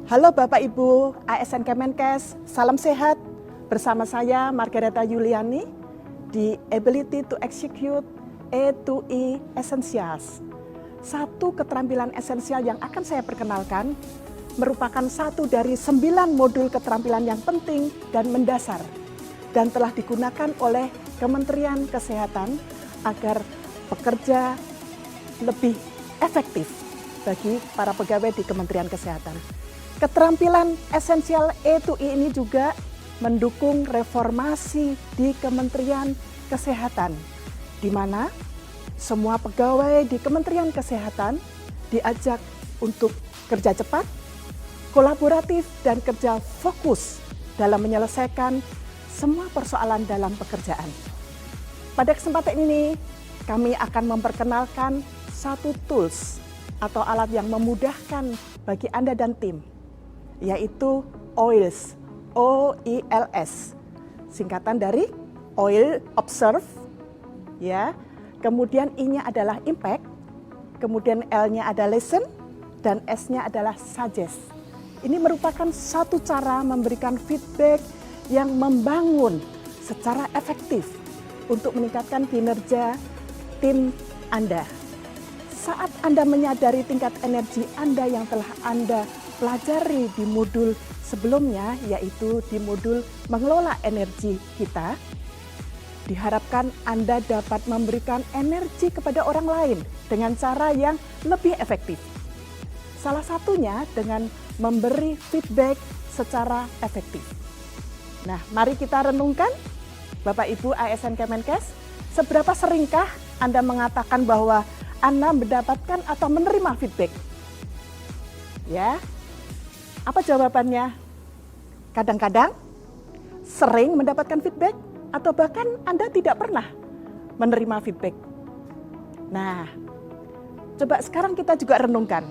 Halo Bapak Ibu ASN Kemenkes, salam sehat. Bersama saya Margareta Yuliani di Ability to Execute E2E Essentials. Satu keterampilan esensial yang akan saya perkenalkan merupakan satu dari 9 modul keterampilan yang penting dan mendasar dan telah digunakan oleh Kementerian Kesehatan agar pekerja lebih efektif bagi para pegawai di Kementerian Kesehatan. Keterampilan esensial E2E ini juga mendukung reformasi di Kementerian Kesehatan, di mana semua pegawai di Kementerian Kesehatan diajak untuk kerja cepat, kolaboratif, dan kerja fokus dalam menyelesaikan semua persoalan dalam pekerjaan. Pada kesempatan ini, kami akan memperkenalkan satu tools atau alat yang memudahkan bagi Anda dan tim, yaitu OILS, O-I-L-S, singkatan dari Oil Observe, ya. Kemudian I-nya adalah impact, kemudian L-nya ada listen, dan S-nya adalah suggest. Ini merupakan satu cara memberikan feedback yang membangun secara efektif untuk meningkatkan kinerja tim Anda. Saat Anda menyadari tingkat energi Anda yang telah Anda pelajari di modul sebelumnya, yaitu di modul mengelola energi kita, diharapkan Anda dapat memberikan energi kepada orang lain dengan cara yang lebih efektif. Salah satunya dengan memberi feedback secara efektif. Nah, mari kita renungkan, Bapak Ibu ASN Kemenkes, seberapa seringkah Anda mengatakan bahwa Anda mendapatkan atau menerima feedback? Ya, apa jawabannya? Kadang-kadang sering mendapatkan feedback atau bahkan Anda tidak pernah menerima feedback. Nah, coba sekarang kita juga renungkan.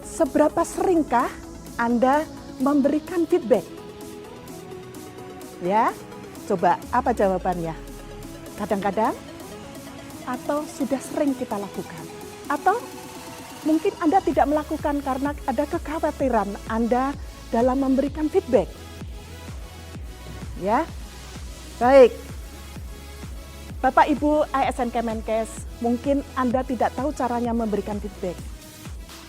Seberapa seringkah Anda memberikan feedback? Ya, coba apa jawabannya? Kadang-kadang atau sudah sering kita lakukan? Atau mungkin Anda tidak melakukan karena ada kekhawatiran Anda dalam memberikan feedback. Ya, baik. Bapak Ibu ASN Kemenkes, mungkin Anda tidak tahu caranya memberikan feedback.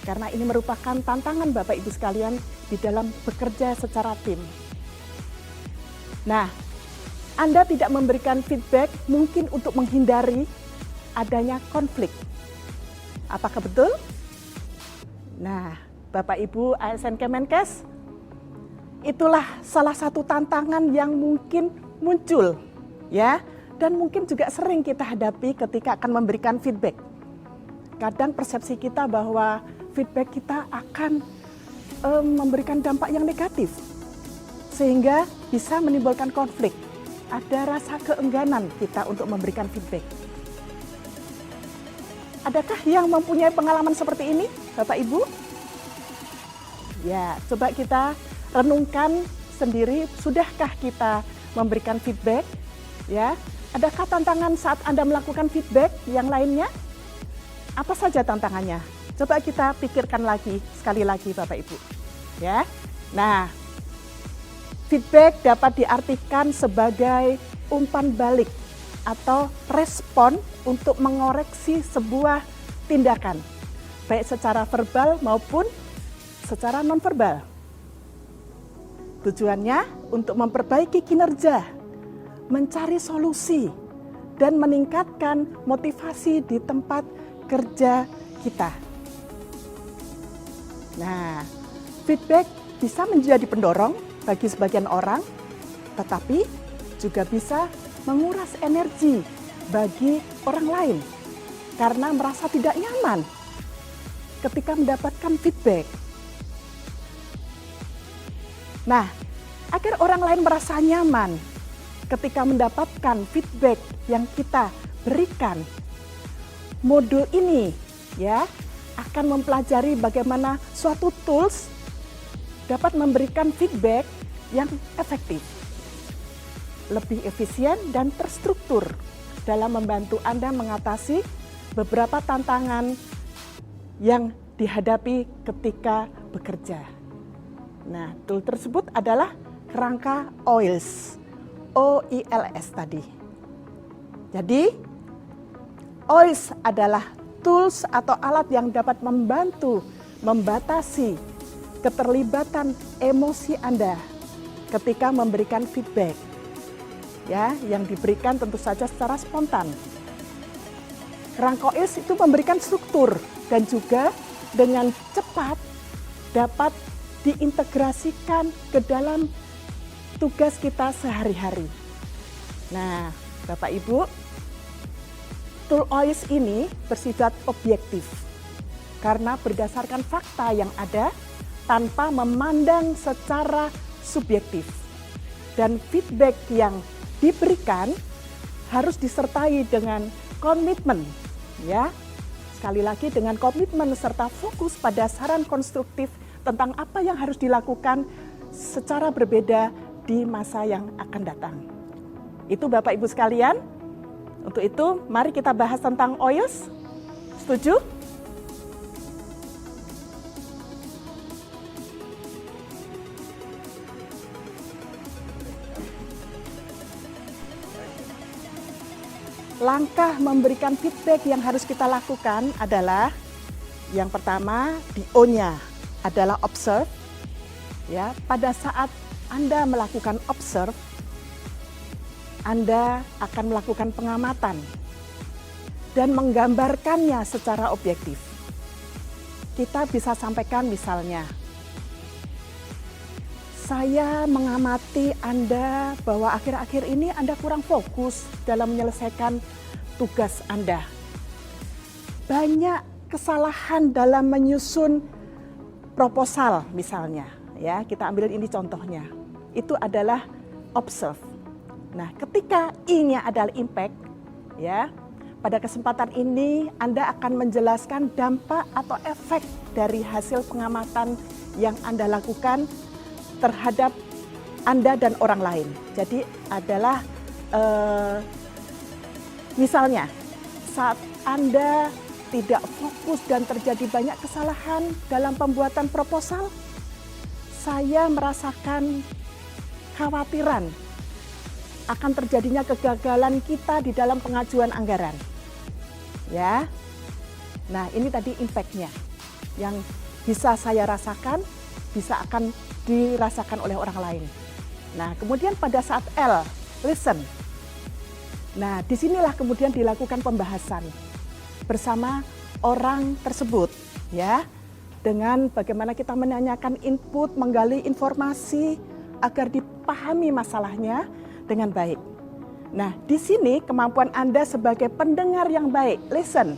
Karena ini merupakan tantangan Bapak Ibu sekalian di dalam bekerja secara tim. Nah, Anda tidak memberikan feedback mungkin untuk menghindari adanya konflik. Apakah betul? Nah, Bapak Ibu ASN Kemenkes, itulah salah satu tantangan yang mungkin muncul, ya, dan mungkin juga sering kita hadapi ketika akan memberikan feedback. Kadang persepsi kita bahwa feedback kita akan memberikan dampak yang negatif, sehingga bisa menimbulkan konflik. Ada rasa keengganan kita untuk memberikan feedback. Adakah yang mempunyai pengalaman seperti ini, Bapak Ibu? Ya, coba kita renungkan sendiri, sudahkah kita memberikan feedback? Ya, adakah tantangan saat Anda melakukan feedback yang lainnya? Apa saja tantangannya? Coba kita pikirkan lagi, sekali lagi Bapak Ibu. Ya. Nah, feedback dapat diartikan sebagai umpan balik atau respon untuk mengoreksi sebuah tindakan, baik secara verbal maupun secara nonverbal. Tujuannya untuk memperbaiki kinerja, mencari solusi, dan meningkatkan motivasi di tempat kerja kita. Nah, feedback bisa menjadi pendorong bagi sebagian orang, tetapi juga bisa menguras energi bagi orang lain karena merasa tidak nyaman ketika mendapatkan feedback. Nah, agar orang lain merasa nyaman ketika mendapatkan feedback yang kita berikan, modul ini ya akan mempelajari bagaimana suatu tools dapat memberikan feedback yang efektif, lebih efisien dan terstruktur dalam membantu Anda mengatasi beberapa tantangan yang dihadapi ketika bekerja. Nah, tool tersebut adalah kerangka OILS, OILS tadi. Jadi, OILS adalah tools atau alat yang dapat membantu membatasi keterlibatan emosi Anda ketika memberikan feedback. Ya, yang diberikan tentu saja secara spontan. Kerangka OILS itu memberikan struktur dan juga dengan cepat dapat diintegrasikan ke dalam tugas kita sehari-hari. Nah, Bapak Ibu, tool OILS ini bersifat objektif karena berdasarkan fakta yang ada tanpa memandang secara subjektif. Dan feedback yang diberikan harus disertai dengan komitmen, ya. Sekali lagi dengan komitmen serta fokus pada saran konstruktif tentang apa yang harus dilakukan secara berbeda di masa yang akan datang. Itu Bapak Ibu sekalian. Untuk itu, mari kita bahas tentang OILS. Setuju? Langkah memberikan feedback yang harus kita lakukan adalah yang pertama di O-nya adalah observe. Ya, pada saat Anda melakukan observe, Anda akan melakukan pengamatan dan menggambarkannya secara objektif. Kita bisa sampaikan misalnya, saya mengamati Anda bahwa akhir-akhir ini Anda kurang fokus dalam menyelesaikan tugas Anda. Banyak kesalahan dalam menyusun proposal misalnya, ya kita ambil ini contohnya. Itu adalah observe. Nah, ketika I-nya adalah impact, ya pada kesempatan ini Anda akan menjelaskan dampak atau efek dari hasil pengamatan yang Anda lakukan terhadap Anda dan orang lain. Jadi adalah misalnya saat Anda tidak fokus dan terjadi banyak kesalahan dalam pembuatan proposal, saya merasakan khawatiran akan terjadinya kegagalan kita di dalam pengajuan anggaran. Ya. Nah, ini tadi impact-nya yang bisa saya rasakan, bisa akan dirasakan oleh orang lain. Nah, kemudian pada saat L, listen. Nah, disinilah kemudian dilakukan pembahasan bersama orang tersebut, ya, dengan bagaimana kita menanyakan input, menggali informasi agar dipahami masalahnya dengan baik. Nah, di sini kemampuan Anda sebagai pendengar yang baik, listen,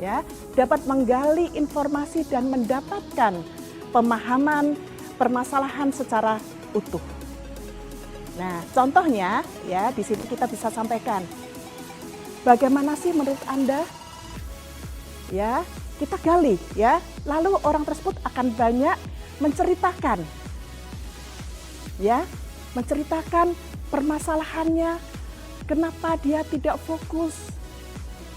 ya, dapat menggali informasi dan mendapatkan pemahaman permasalahan secara utuh. Nah, contohnya ya di sini kita bisa sampaikan. Bagaimana sih menurut Anda? Ya, kita gali ya. Lalu orang tersebut akan banyak menceritakan. Ya, menceritakan permasalahannya, kenapa dia tidak fokus.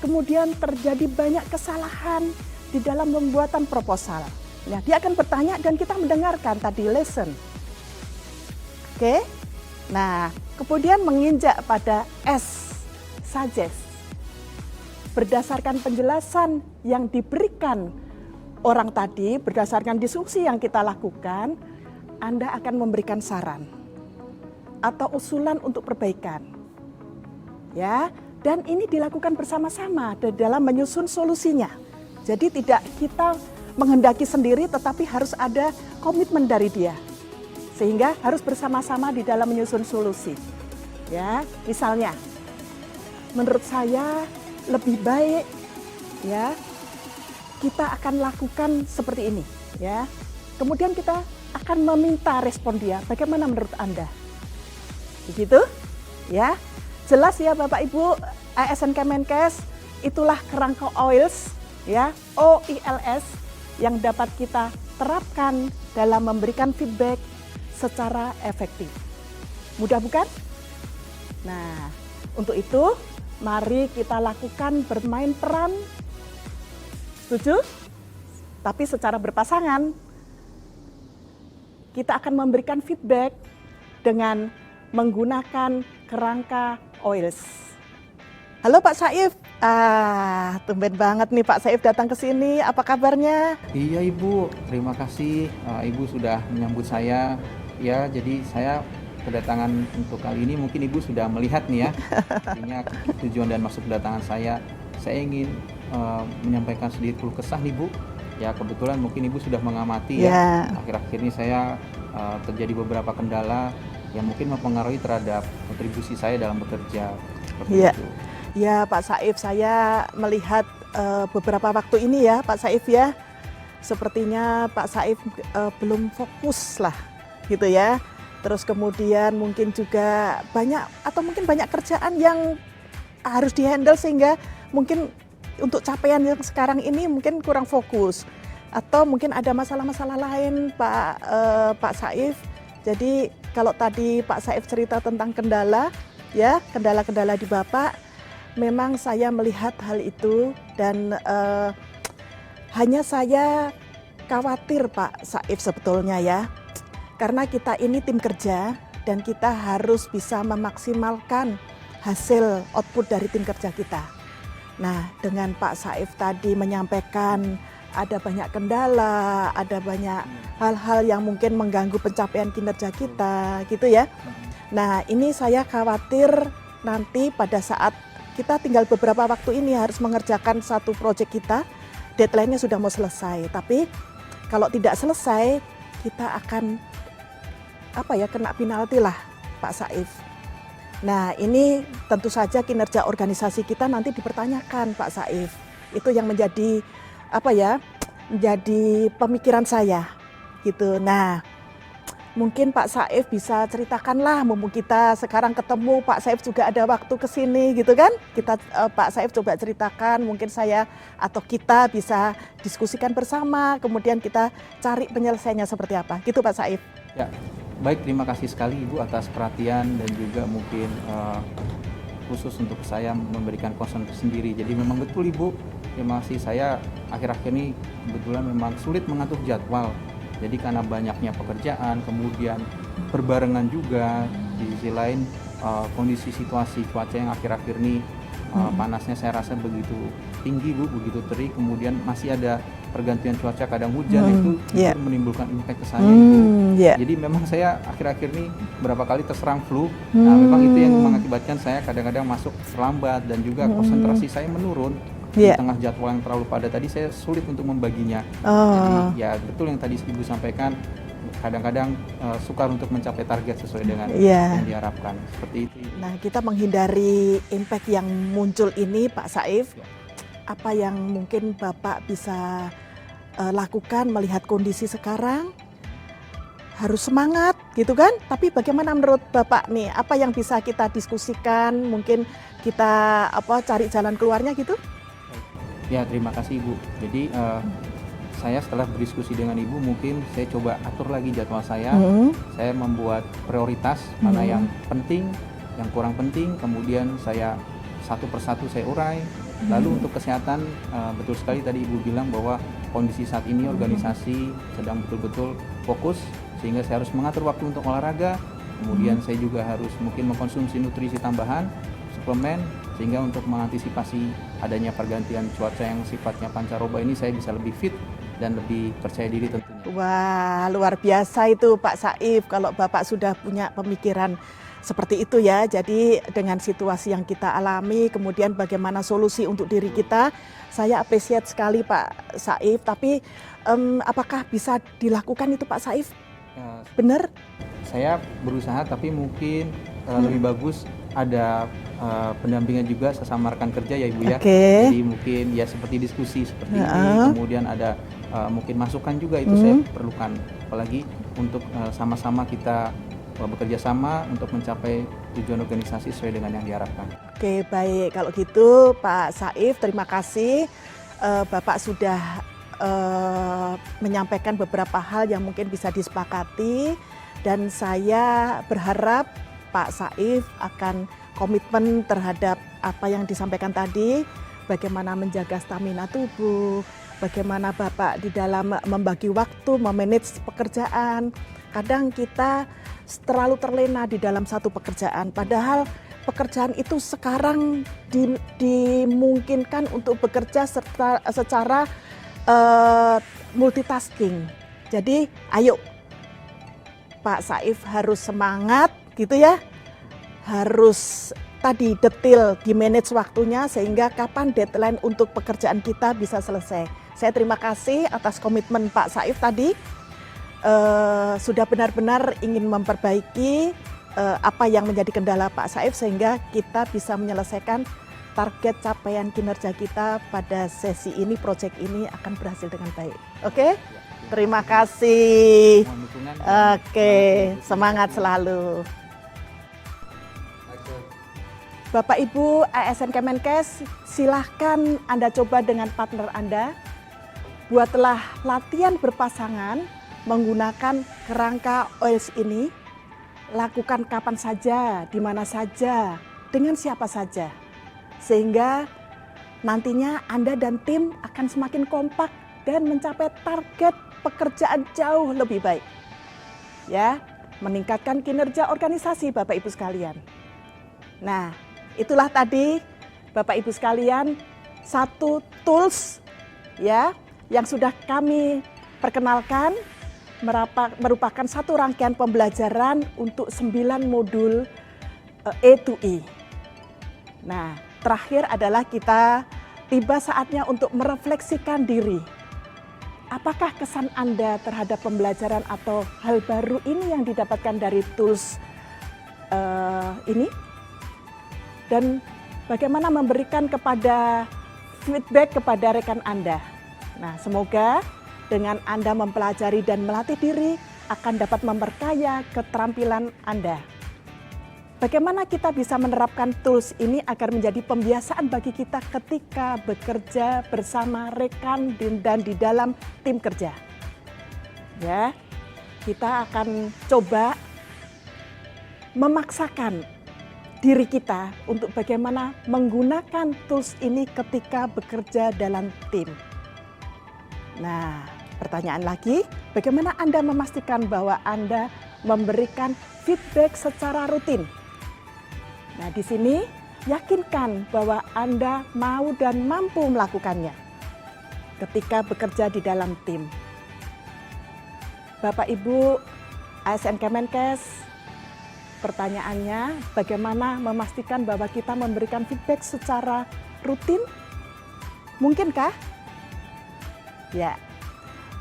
Kemudian terjadi banyak kesalahan di dalam pembuatan proposal. Nah, dia akan bertanya dan kita mendengarkan tadi listen. Oke. Nah, kemudian menginjak pada S, suggest. Berdasarkan penjelasan yang diberikan orang tadi, berdasarkan diskusi yang kita lakukan, Anda akan memberikan saran atau usulan untuk perbaikan. Ya, dan ini dilakukan bersama-sama dalam menyusun solusinya. Jadi tidak kita menghendaki sendiri, tetapi harus ada komitmen dari dia, sehingga harus bersama-sama di dalam menyusun solusi. Ya, misalnya, menurut saya lebih baik, ya, kita akan lakukan seperti ini, ya. Kemudian kita akan meminta respon dia. Bagaimana menurut Anda? Begitu, ya. Jelas ya, Bapak Ibu, ASN Kemenkes, itulah kerangka OILS, ya, OILS, yang dapat kita terapkan dalam memberikan feedback secara efektif. Mudah bukan? Nah, untuk itu mari kita lakukan bermain peran. Setuju? Tapi secara berpasangan. kita akan memberikan feedback dengan menggunakan kerangka oils. Halo Pak Saif, tumben banget nih Pak Saif datang ke sini, apa kabarnya? Iya Ibu, terima kasih Ibu sudah menyambut saya. Ya, jadi saya kedatangan untuk kali ini mungkin Ibu sudah melihat nih ya. Artinya tujuan dan maksud kedatangan saya ingin menyampaikan sedikit keluh kesah nih Bu. Ya kebetulan mungkin Ibu sudah mengamati ya, akhir-akhir ini saya terjadi beberapa kendala yang mungkin mempengaruhi terhadap kontribusi saya dalam bekerja. Itu. Ya Pak Saif, saya melihat beberapa waktu ini ya Pak Saif ya, sepertinya Pak Saif belum fokus lah gitu ya. Terus kemudian mungkin juga banyak kerjaan yang harus dihandle sehingga mungkin untuk capaian yang sekarang ini mungkin kurang fokus. Atau mungkin ada masalah-masalah lain Pak Saif. Jadi kalau tadi Pak Saif cerita tentang kendala di Bapak, memang saya melihat hal itu dan hanya saya khawatir Pak Saif sebetulnya ya. Karena kita ini tim kerja dan kita harus bisa memaksimalkan hasil output dari tim kerja kita. Nah, dengan Pak Saif tadi menyampaikan ada banyak kendala, ada banyak hal-hal yang mungkin mengganggu pencapaian kinerja kita, gitu ya. Nah, ini saya khawatir nanti pada saat kita tinggal beberapa waktu ini harus mengerjakan satu proyek kita, deadline-nya sudah mau selesai. Tapi kalau tidak selesai, kita akan kena penalti lah Pak Saif. Nah ini tentu saja kinerja organisasi kita nanti dipertanyakan Pak Saif. Itu yang menjadi menjadi pemikiran saya gitu. Nah mungkin Pak Saif bisa ceritakanlah, mumpung kita sekarang ketemu, Pak Saif juga ada waktu ke sini gitu kan. Pak Saif coba ceritakan, mungkin saya atau kita bisa diskusikan bersama, kemudian kita cari penyelesaiannya seperti apa. Gitu Pak Saif. Ya. Baik, terima kasih sekali Ibu atas perhatian dan juga mungkin khusus untuk saya memberikan concern sendiri. Jadi memang betul Ibu, terima kasih. Saya akhir-akhir ini kebetulan memang sulit mengatur jadwal. Jadi karena banyaknya pekerjaan, kemudian berbarengan juga di sisi lain kondisi situasi cuaca yang akhir-akhir ini panasnya saya rasa begitu tinggi Bu, begitu terik, kemudian masih ada pergantian cuaca, kadang hujan itu menimbulkan impact ke saya Ibu. Jadi memang saya akhir-akhir ini berapa kali terserang flu. Nah, memang itu yang mengakibatkan saya kadang-kadang masuk terlambat dan juga konsentrasi saya menurun. Di tengah jadwal yang terlalu padat tadi saya sulit untuk membaginya. Jadi ya betul yang tadi Ibu sampaikan, kadang-kadang sukar untuk mencapai target sesuai dengan yang diharapkan. Seperti itu. Nah, kita menghindari impact yang muncul ini Pak Saif. Apa yang mungkin Bapak bisa lakukan melihat kondisi sekarang? Harus semangat gitu kan? Tapi bagaimana menurut Bapak nih? Apa yang bisa kita diskusikan? Mungkin kita cari jalan keluarnya gitu? Ya, terima kasih Ibu. Jadi saya setelah berdiskusi dengan Ibu, mungkin saya coba atur lagi jadwal saya. Saya membuat prioritas mana yang penting, yang kurang penting, kemudian saya satu persatu saya urai. Lalu untuk kesehatan, betul sekali tadi Ibu bilang bahwa kondisi saat ini organisasi sedang betul-betul fokus, sehingga saya harus mengatur waktu untuk olahraga, kemudian saya juga harus mungkin mengkonsumsi nutrisi tambahan, suplemen, sehingga untuk mengantisipasi adanya pergantian cuaca yang sifatnya pancaroba ini saya bisa lebih fit dan lebih percaya diri tentunya. Wah, luar biasa itu Pak Saif kalau Bapak sudah punya pemikiran seperti itu ya. Jadi dengan situasi yang kita alami, kemudian bagaimana solusi untuk diri kita, saya appreciate sekali Pak Saif. Tapi apakah bisa dilakukan itu Pak Saif? Benar? Saya berusaha, tapi mungkin lebih bagus ada pendampingan juga sesama rekan kerja ya Ibu ya. Jadi mungkin ya seperti diskusi seperti ini, kemudian ada mungkin masukan juga itu saya perlukan. Apalagi untuk sama-sama kita bekerja sama untuk mencapai tujuan organisasi sesuai dengan yang diharapkan. Oke, baik. Kalau gitu Pak Saif, terima kasih. Bapak sudah menyampaikan beberapa hal yang mungkin bisa disepakati, dan saya berharap Pak Saif akan komitmen terhadap apa yang disampaikan tadi, bagaimana menjaga stamina tubuh, bagaimana Bapak di dalam membagi waktu, memanage pekerjaan, Kadang kita terlalu terlena di dalam satu pekerjaan, padahal pekerjaan itu sekarang dimungkinkan untuk bekerja secara multitasking. Jadi ayo Pak Saif harus semangat gitu ya, harus tadi detail di manage waktunya sehingga kapan deadline untuk pekerjaan kita bisa selesai. Saya terima kasih atas komitmen Pak Saif tadi, sudah benar-benar ingin memperbaiki apa yang menjadi kendala Pak Saif sehingga kita bisa menyelesaikan target capaian kinerja kita pada sesi ini, proyek ini akan berhasil dengan baik. Oke? Terima kasih. Mohon dukungan. Oke, semangat selalu. Bapak Ibu ASN Kemenkes, silahkan Anda coba dengan partner Anda. Buatlah latihan berpasangan menggunakan kerangka OILS ini. Lakukan kapan saja, di mana saja, dengan siapa saja. Sehingga nantinya Anda dan tim akan semakin kompak dan mencapai target pekerjaan jauh lebih baik. Ya, meningkatkan kinerja organisasi Bapak Ibu sekalian. Nah, itulah tadi Bapak Ibu sekalian satu tools ya yang sudah kami perkenalkan, merupakan satu rangkaian pembelajaran untuk 9 modul E2E. Nah, terakhir adalah kita tiba saatnya untuk merefleksikan diri. Apakah kesan Anda terhadap pembelajaran atau hal baru ini yang didapatkan dari tools ini? Dan bagaimana memberikan feedback kepada rekan Anda. Nah, semoga dengan Anda mempelajari dan melatih diri akan dapat memperkaya keterampilan Anda. Bagaimana kita bisa menerapkan tools ini agar menjadi pembiasaan bagi kita ketika bekerja bersama rekan dan di dalam tim kerja. Ya, kita akan coba memaksakan diri kita untuk bagaimana menggunakan tools ini ketika bekerja dalam tim. Nah, pertanyaan lagi, bagaimana Anda memastikan bahwa Anda memberikan feedback secara rutin? Nah, di sini yakinkan bahwa Anda mau dan mampu melakukannya ketika bekerja di dalam tim. Bapak Ibu ASN Kemenkes, pertanyaannya, bagaimana memastikan bahwa kita memberikan feedback secara rutin? Mungkinkah? Ya,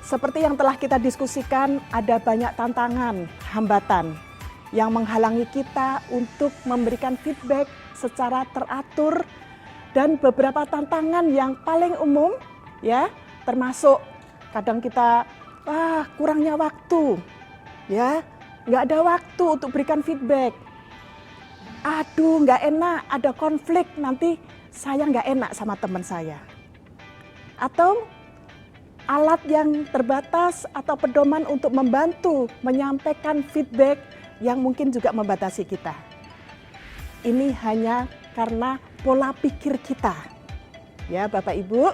seperti yang telah kita diskusikan, ada banyak tantangan, hambatan yang menghalangi kita untuk memberikan feedback secara teratur dan beberapa tantangan yang paling umum, ya, termasuk kadang kita kurangnya waktu, ya. Nggak ada waktu untuk berikan feedback. Aduh, nggak enak, ada konflik, nanti saya nggak enak sama teman saya. Atau alat yang terbatas atau pedoman untuk membantu menyampaikan feedback yang mungkin juga membatasi kita. Ini hanya karena pola pikir kita. Ya, Bapak Ibu.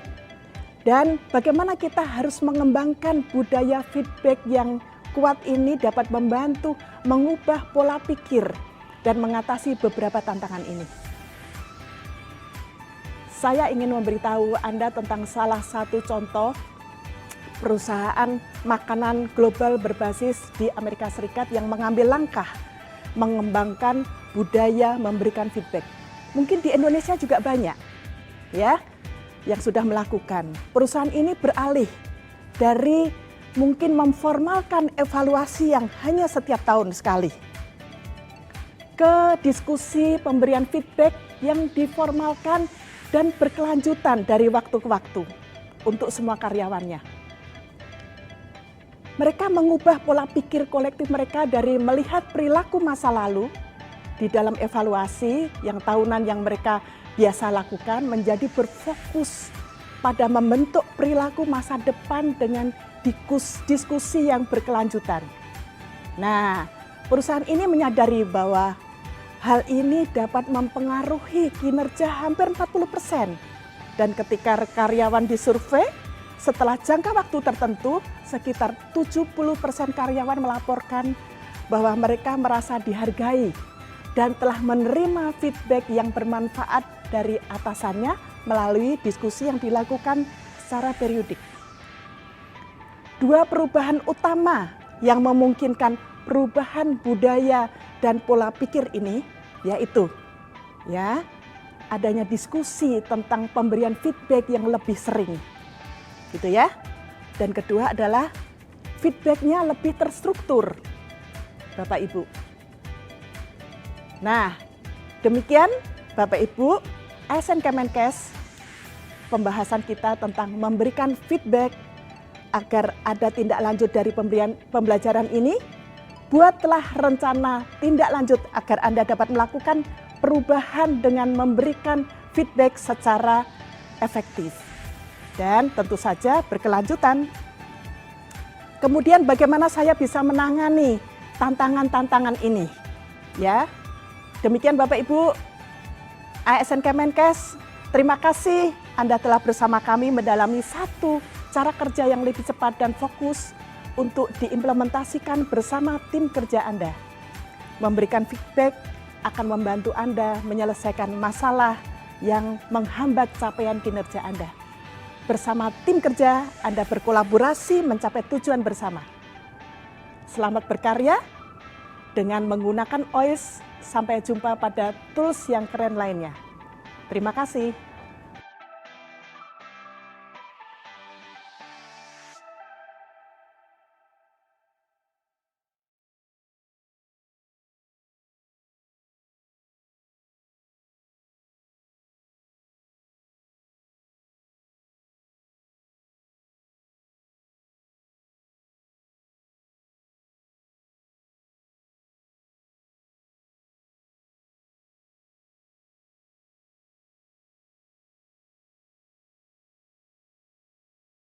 Dan bagaimana kita harus mengembangkan budaya feedback yang kuat ini dapat membantu mengubah pola pikir dan mengatasi beberapa tantangan ini. Saya ingin memberitahu Anda tentang salah satu contoh perusahaan makanan global berbasis di Amerika Serikat yang mengambil langkah mengembangkan budaya memberikan feedback. Mungkin di Indonesia juga banyak ya yang sudah melakukan. Perusahaan ini beralih dari mungkin memformalkan evaluasi yang hanya setiap tahun sekali ke diskusi pemberian feedback yang diformalkan dan berkelanjutan dari waktu ke waktu untuk semua karyawannya. Mereka mengubah pola pikir kolektif mereka dari melihat perilaku masa lalu di dalam evaluasi yang tahunan yang mereka biasa lakukan menjadi berfokus pada membentuk perilaku masa depan dengan diskusi yang berkelanjutan. Nah, perusahaan ini menyadari bahwa hal ini dapat mempengaruhi kinerja hampir 40%. Dan ketika karyawan disurvei, setelah jangka waktu tertentu, sekitar 70% karyawan melaporkan bahwa mereka merasa dihargai dan telah menerima feedback yang bermanfaat dari atasannya melalui diskusi yang dilakukan secara periodik. Dua perubahan utama yang memungkinkan perubahan budaya dan pola pikir ini yaitu adanya diskusi tentang pemberian feedback yang lebih sering. Gitu ya. Dan kedua adalah feedbacknya lebih terstruktur, Bapak Ibu. Nah, demikian Bapak Ibu, ASN Kemenkes, pembahasan kita tentang memberikan feedback agar ada tindak lanjut dari pembelajaran ini. Buatlah rencana tindak lanjut agar Anda dapat melakukan perubahan dengan memberikan feedback secara efektif. Dan tentu saja berkelanjutan. Kemudian bagaimana saya bisa menangani tantangan-tantangan ini? Ya, demikian Bapak Ibu, ASN Kemenkes, terima kasih Anda telah bersama kami mendalami satu cara kerja yang lebih cepat dan fokus untuk diimplementasikan bersama tim kerja Anda. Memberikan feedback akan membantu Anda menyelesaikan masalah yang menghambat capaian kinerja Anda. Bersama tim kerja, Anda berkolaborasi mencapai tujuan bersama. Selamat berkarya dengan menggunakan OIS. Sampai jumpa pada tools yang keren lainnya. Terima kasih.